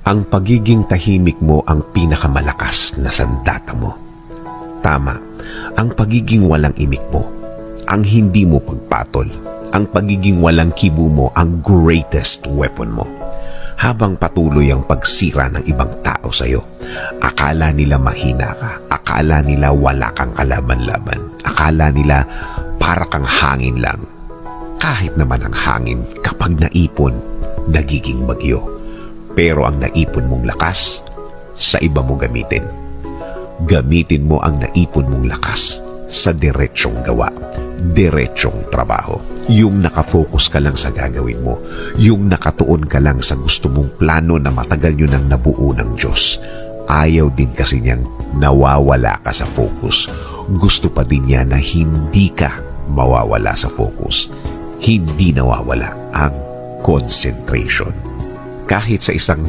Ang pagiging tahimik mo ang pinakamalakas na sandata mo. Tama, ang pagiging walang imik mo, ang hindi mo pagpatol, ang pagiging walang kibo mo ang greatest weapon mo. Habang patuloy ang pagsira ng ibang tao sa'yo, akala nila mahina ka, akala nila wala kang kalaban-laban, akala nila para kang hangin lang. Kahit naman ang hangin kapag naipon, nagiging bagyo. Pero ang naipon mong lakas, sa iba mo gamitin. Gamitin mo ang naipon mong lakas sa diretsyong gawa, diretsyong trabaho. Yung nakafocus ka lang sa gagawin mo, yung nakatuon ka lang sa gusto mong plano na matagal nyo nang nabuo ng Diyos. Ayaw din kasi niyang nawawala ka sa focus. Gusto pa din niya na hindi ka mawawala sa focus. Hindi nawawala ang concentration. Kahit sa isang